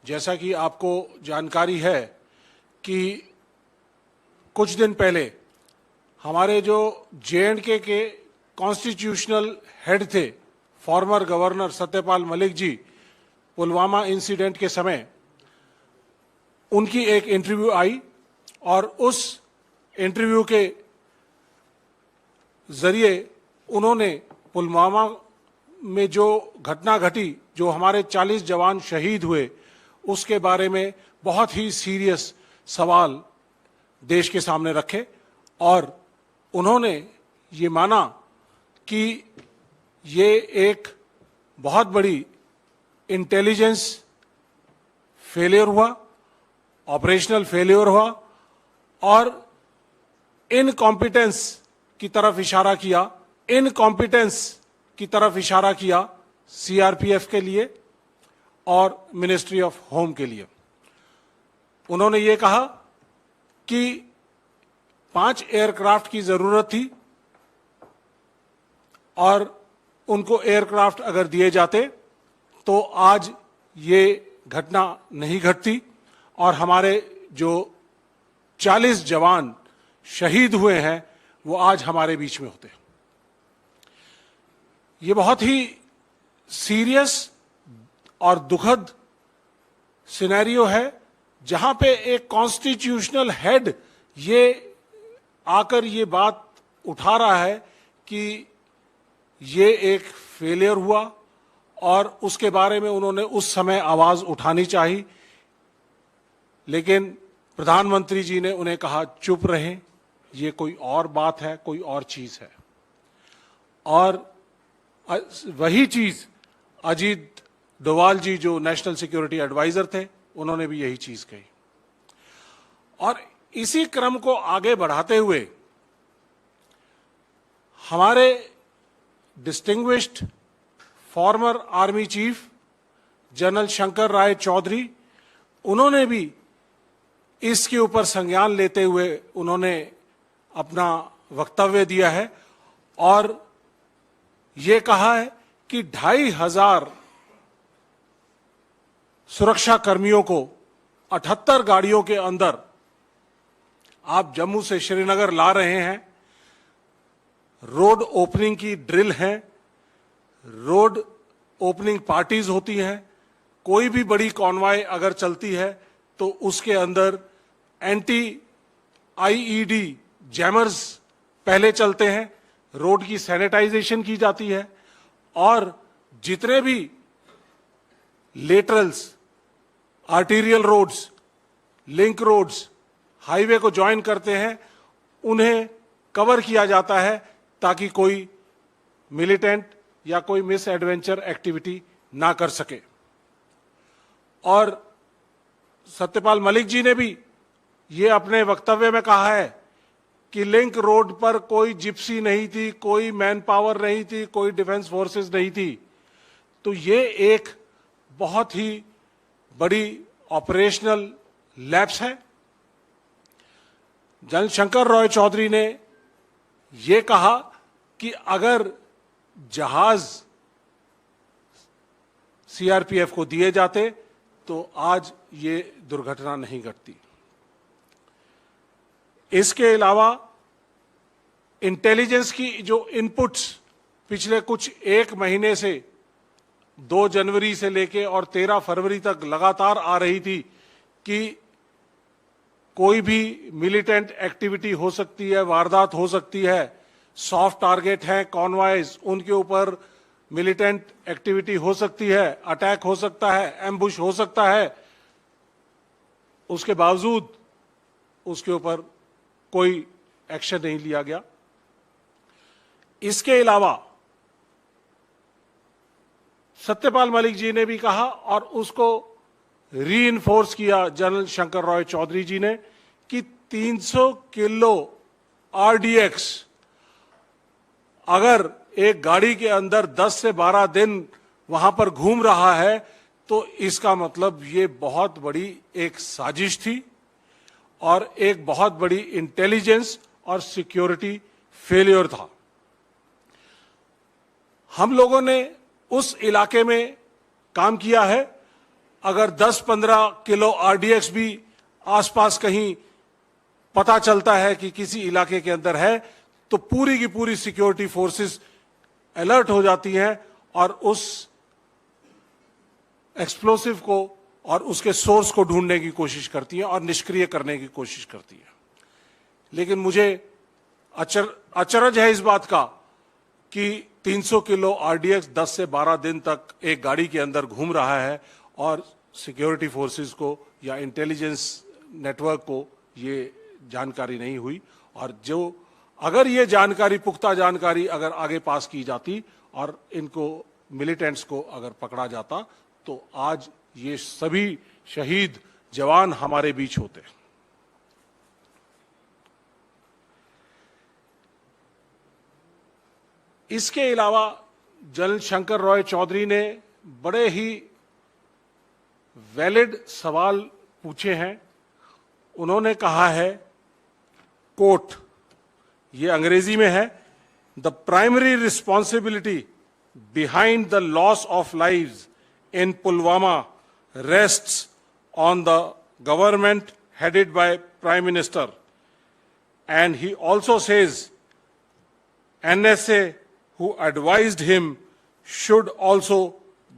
जैसा कि आपको जानकारी है कि कुछ दिन पहले हमारे जो जे.एंड.के के कॉन्स्टिट्यूशनल हेड थे, former governor Satyapal Malik ji, Pulwama incident के समय उनकी एक इंटरव्यू आई और उस इंटरव्यू के जरिए उन्होंने पुलवामा में जो घटना घटी, जो हमारे 40 जवान शहीद हुए, उसके बारे में बहुत ही सीरियस सवाल देश के सामने रखे और उन्होंने ये माना कि ये एक बहुत बड़ी इंटेलिजेंस फेलियर हुआ, ऑपरेशनल फेलियर हुआ और इनकॉम्पिटेंस की तरफ इशारा किया, इनकॉम्पिटेंस की तरफ इशारा किया सीआरपीएफ के लिए और मिनिस्ट्री ऑफ होम के लिए। उन्होंने ये कहा कि 5 एयरक्राफ्ट की जरूरत थी और उनको एयरक्राफ्ट अगर दिए जाते तो आज ये घटना नहीं घटती और हमारे जो 40 जवान शहीद हुए हैं वो आज हमारे बीच में होते। ये बहुत ही सीरियस और दुखद सिनेरियो है जहां पे एक कॉन्स्टिट्यूशनल हेड ये आकर ये बात उठा रहा है कि ये एक फेलियर हुआ और उसके बारे में उन्होंने उस समय आवाज उठानी चाहिए, लेकिन प्रधानमंत्री जी ने उन्हें कहा चुप रहें, ये कोई और बात है, कोई और चीज है। और वही चीज अजीत डोवाल जी जो नेशनल सिक्योरिटी एडवाइजर थे, उन्होंने भी यही चीज कही। और इसी क्रम को आगे बढ़ाते हुए हमारे distinguished former army chief general Shankar Roy Chowdhury, उन्होंने भी इसके ऊपर संज्ञान लेते हुए उन्होंने अपना वक्तव्य दिया है और ये कहा है कि 2500 सुरक्षा कर्मियों को 78 गाड़ियों के अंदर आप जम्मू से श्रीनगर ला रहे हैं। रोड ओपनिंग की ड्रिल है, रोड ओपनिंग पार्टीज होती हैं, कोई भी बड़ी कॉन्वॉय अगर चलती है तो उसके अंदर एंटी आईईडी जैमर्स पहले चलते हैं, रोड की सैनिटाइजेशन की जाती है और जितने भी laterals, arterial roads, link roads, highway को ज्वाइन करते हैं, उन्हें कवर किया जाता है ताकि कोई मिलिटेंट या कोई मिस एडवेंचर एक्टिविटी ना कर सके। और सत्यपाल मलिक जी ने भी ये अपने वक्तव्य में कहा है कि लिंक रोड पर कोई जिप्सी नहीं थी, कोई मैन पावर नहीं थी, कोई डिफेंस फोर्सेस नहीं थी। तो ये एक बहुत ही बड़ी ऑपरेशनल लैप्स है। जनरल शंकर राय चौधरी ने ये कहा कि अगर जहाज सीआरपीएफ को दिए जाते तो आज ये दुर्घटना नहीं घटती। इसके अलावा इंटेलिजेंस की जो इनपुट्स पिछले कुछ 1 महीने से 2 जनवरी से लेके और 13 फरवरी तक लगातार आ रही थी कि कोई भी मिलिटेंट एक्टिविटी हो सकती है, वारदात हो सकती है, सॉफ्ट टारगेट हैं कॉन्वॉयज, उनके ऊपर मिलिटेंट एक्टिविटी हो सकती है, अटैक हो सकता है, एम्बुश हो सकता है, उसके बावजूद उसके ऊपर कोई एक्शन नहीं लिया गया। इसके अलावा सत्यपाल मलिक जी ने भी कहा और उसको रीइंफोर्स किया जनरल शंकर राय चौधरी जी ने कि 300 किलो आरडीएक्स अगर एक गाड़ी के अंदर 10 से 12 दिन वहां पर घूम रहा है तो इसका मतलब ये बहुत बड़ी एक साजिश थी और एक बहुत बड़ी इंटेलिजेंस और सिक्योरिटी फेलियर था। हम लोगों ने उस इलाके में काम किया है अगर 10-15 किलो आरडीएक्स भी आसपास कहीं पता चलता है कि किसी इलाके के अंदर है, तो पूरी की पूरी सिक्योरिटी फोर्सेस अलर्ट हो जाती हैं और उस एक्सप्लोसिव को और उसके सोर्स को ढूंढने की कोशिश करती हैं और निष्क्रिय करने की कोशिश करती हैं। लेकिन मुझे अचरज है इस बात का कि 300 किलो आरडीएक्स 10 से 12 दिन तक एक गाड़ी के अंदर घूम रहा है और सिक्योरिटी फोर्सेस को या इंटेलिजेंस नेटवर्क को ये जानकारी नहीं हुई। और जो अगर ये जानकारी, पुख्ता जानकारी अगर आगे पास की जाती और इनको मिलिटेंट्स को अगर पकड़ा जाता, तो आज ये सभी शहीद जवान हमारे बीच होते। इसके अलावा जनरल शंकर रॉय चौधरी ने बड़े ही वैलिड सवाल पूछे हैं। उन्होंने कहा है, कोट, ये अंग्रेजी में है, the primary responsibility behind the loss of lives in Pulwama rests on the government headed by prime minister, and he also says NSA who advised him should also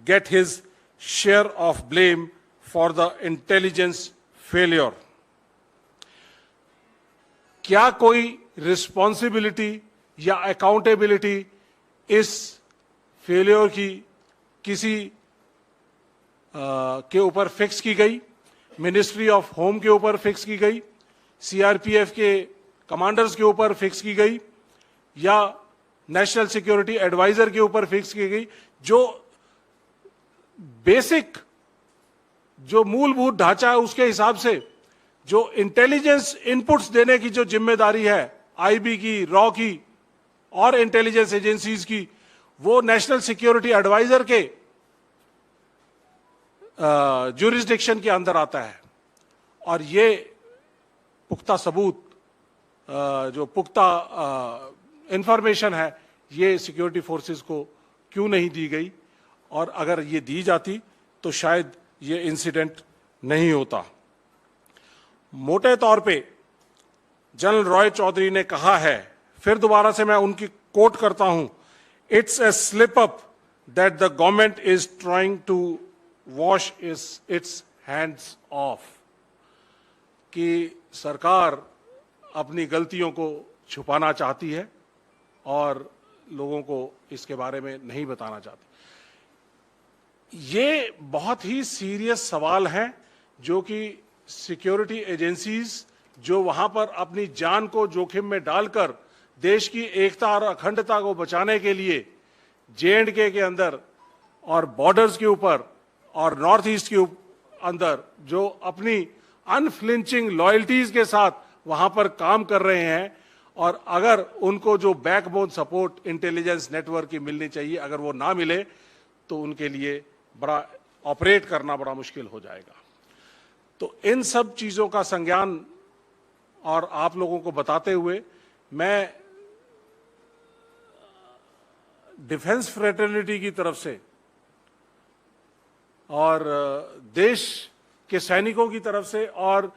get his share of blame for the intelligence failure. क्या कोई responsibility या accountability इस failure की किसी के ऊपर fix की गई? मिनिस्ट्री ऑफ होम के ऊपर फिक्स की गई, सीआरपीएफ के कमांडर्स के ऊपर फिक्स की गई, या नेशनल सिक्योरिटी एडवाइजर के ऊपर फिक्स की गई? जो बेसिक, जो मूलभूत ढांचा है उसके हिसाब से जो इंटेलिजेंस इनपुट्स देने की जो जिम्मेदारी है आईबी की, रॉ की और इंटेलिजेंस एजेंसीज की, वो नेशनल सिक्योरिटी एडवाइजर के ज्यूरिसडिक्शन के अंदर आता है। और ये पुख्ता सबूत, जो पुख्ता इंफॉर्मेशन है, ये सिक्योरिटी फोर्सेस को क्यों नहीं दी गई? और अगर ये दी जाती तो शायद ये इंसिडेंट नहीं होता। मोटे तौर पे जनरल रॉय चौधरी ने कहा है, फिर दोबारा से मैं उनकी कोट करता हूं, it's a slip up that the government is trying to wash its hands off, कि सरकार अपनी गलतियों को छुपाना चाहती है और लोगों को इसके बारे में नहीं बताना चाहती। ये बहुत ही सीरियस सवाल हैं जो कि सिक्योरिटी एजेंसीज जो वहां पर अपनी जान को जोखिम में डालकर देश की एकता और अखंडता को बचाने के लिए J&K के अंदर और बॉर्डर्स के ऊपर और नॉर्थ ईस्ट के अंदर जो अपनी अनफ्लिंचिंग लॉयल्टीज के साथ वहां पर काम कर रहे हैं, और अगर उनको जो बैकबोन सपोर्ट इंटेलिजेंस नेटवर्क की मिलनी चाहिए, अगर वो ना मिले तो उनके लिए बड़ा ऑपरेट करना बड़ा मुश्किल हो जाएगा। तो इन सब चीजों का संज्ञान और आप लोगों को बताते हुए मैं डिफेंस फ्रेटर्निटी की तरफ से और देश के सैनिकों की तरफ से और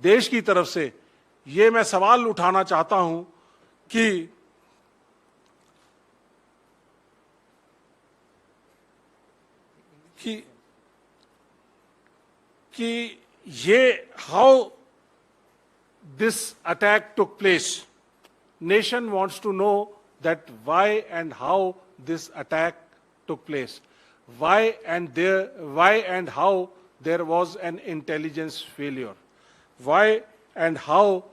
देश की तरफ से ये मैं सवाल उठाना चाहता हूं कि ये how this attack took place, nation wants to know that why and how this attack took place, why and how there was an intelligence failure, why and how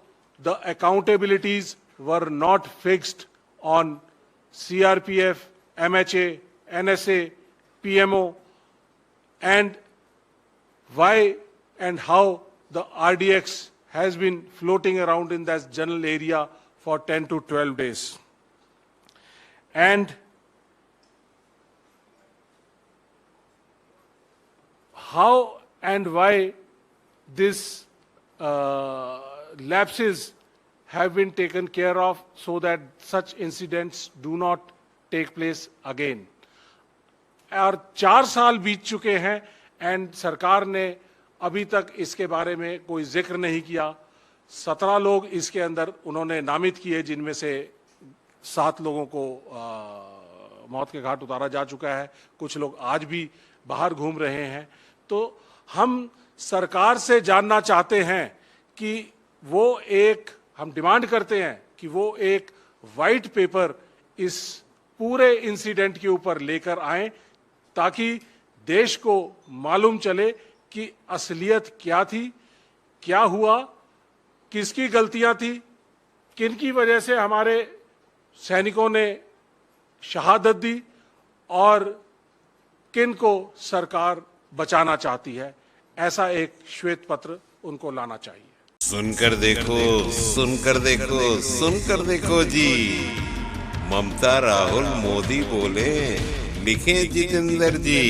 the accountabilities were not fixed on CRPF, MHA, NSA, PMO, and why and how the RDX has been floating around in that general area for 10 to 12 days. And how and why this lapses have been taken care of so that such incidents do not take place again. और 4 साल बीत चुके हैं and सरकार ने अभी तक इसके बारे में कोई जिक्र नहीं किया। 17 लोग इसके अंदर उन्होंने नामित किए, जिनमें से 7 लोगों को मौत के घाट उतारा जा चुका है। कुछ लोग आज भी बाहर घूम रहे हैं। तो हम सरकार से जानना चाहते हैं कि हम डिमांड करते हैं कि वो एक वाइट पेपर इस पूरे इंसिडेंट के ऊपर लेकर आएं, ताकि देश को मालूम चले कि असलियत क्या थी, क्या हुआ, किसकी गलतियां थी, किनकी वजह से हमारे सैनिकों ने शहादत दी और किन को सरकार बचाना चाहती है। ऐसा एक श्वेत पत्र उनको लाना चाहिए। सुनकर देखो, सुनकर देखो, सुनकर देखो जी। ममता, राहुल, मोदी बोले, लिखे जितेंद्र जी।